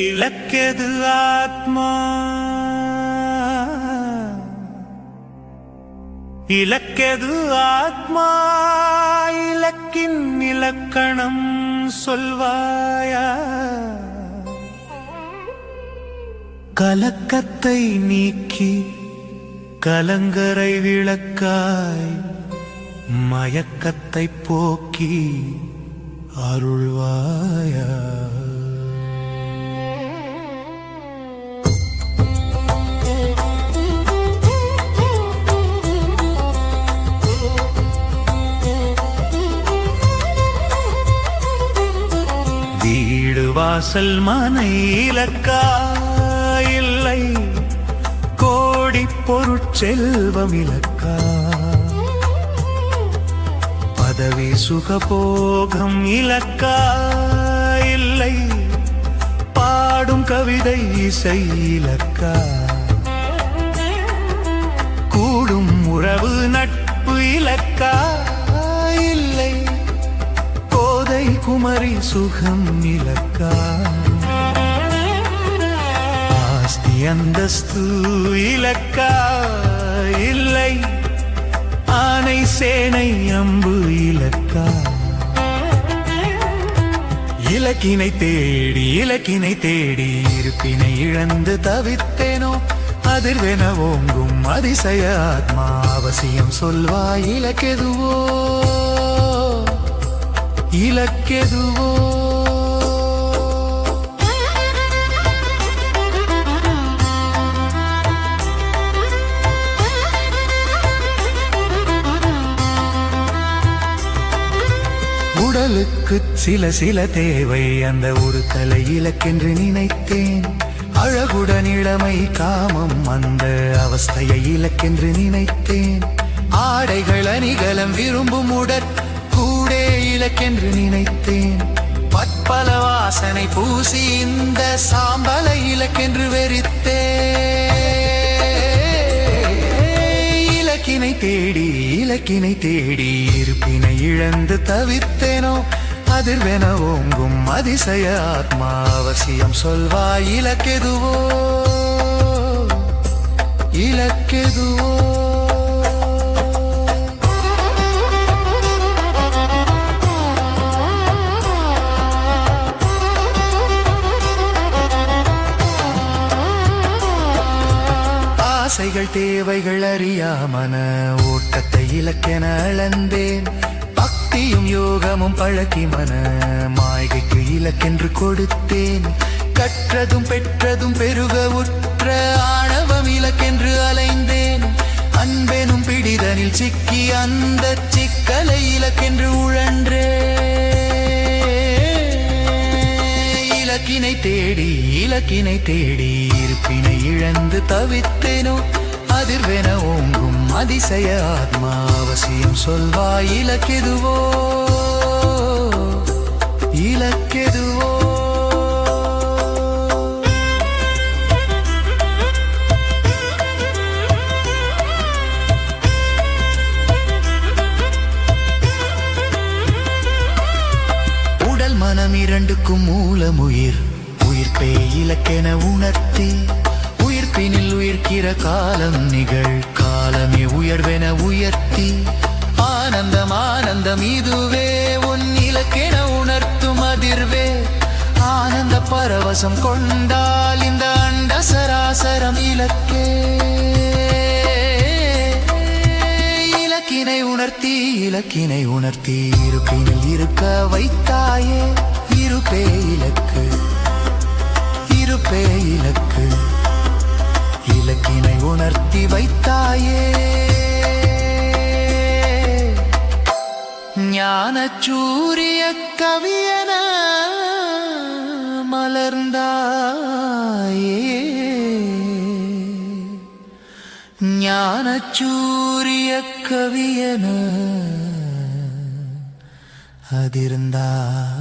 இலக்கெது ஆத்மா, இலக்கெது ஆத்மா, இலக்கின் இலக்கணம் சொல்வாயா? கலக்கத்தை நீக்கி கலங்கரை விளக்காய் மயக்கத்தை போக்கி அருள்வாயா? வீடு வாசல் மனை இலக்கா இல்லை, கோடி பொருட்செல்வம் இலக்கா, பதவி சுகபோகம் இலக்கா இல்லை, பாடும் கவிதை இசை இலக்கா, கூடும் உறவு நட்பு இலக்கா இல்லை, கோதை குமரி சுகம் இலக்கா, ஆஸ்தி அந்தஸ்து இலக்கா இல்லை, ஆனை சேனை அம்பு இலக்கா. இலக்கினை தேடி இலக்கினை தேடி இருப்பினை இழந்து தவித்தேனோ, அதிர்வென ஓங்கும் அதிசய ஆத்மா அவசியம் சொல்வாய். இலக்கெதுவோ இலக்கெதுவோ? உடலுக்கு சில சில தேவை, அந்த ஒரு தலை இலக்கென்று நினைத்தேன். அழகுடன் இளமை காமம், அந்த அவஸ்தையை இலக்கென்று நினைத்தேன். ஆடைகள் அணிகலம் விரும்பும் உடற் கூடே இலக்கென்று நினைத்தேன். பற்பல வாசனை பூசி இந்த சாம்பலை இலக்கென்று வெறித்தேன். இலக்கினை தேடி இலக்கினை தேடி இருப்பினை இழந்து தவித்தேனோ, அதிர்வென ஓங்கும் அதிசய ஆத்மா அவசியம் சொல்வாய். இலக்கெதுவோ இலக்கெதுவோ? ஆசைகள் தேவைகள் அறியாமன ஓட்டத்தை இலக்கென அளந்தேன். பக்தியும் யோகமும் பழக்கி மன மாய்கைக்கு இலக்கென்று கொடுத்தேன். கற்றதும் பெற்றதும் பெருக உற்ற ஆணவம் இலக்கென்று அலைந்தேன். அன்பெனும் பிடிதனில் சிக்கி அந்த சிக்கலை இலக்கென்று உழன்றே. இலக்கினை தேடி இலக்கினை தேடி இருப்பினை இழந்து தவித்தேனோ, அதிர்வென ஓங்கும் அதிசய ஆத்மா அவசியம் சொல்வாய். இலக்கெதுவோ இலக்கெதுவோ? உடல் மனம் இரண்டுக்கும் மூலம் உயிர், உயிர்ப்பே இலக்கென உணர்த்தி, உயிர்ப்பினில் உயிர்க்கிற காலம் நிகழ் காலமே உயர்வென உயர்த்தி, ஆனந்தம் ஆனந்தம் இதுவே உன் இலக்கென உணர்த்தும் அதிர்வே. ஆனந்த பரவசம் கொண்டால் இந்த அண்ட சராசரம் இலக்கே. இலக்கினை உணர்த்தி இலக்கினை உணர்த்தி இருப்பினில் இருக்க வைத்தாயே. இருப்பே இலக்கு இருப்பே இலக்கு, இலக்கினை உணர்த்தி வைத்தாயே. ஞான சூரிய கவியன மலர்ந்தாயே. ஞானச்சூரிய கவியன அதிர்ந்தாயே.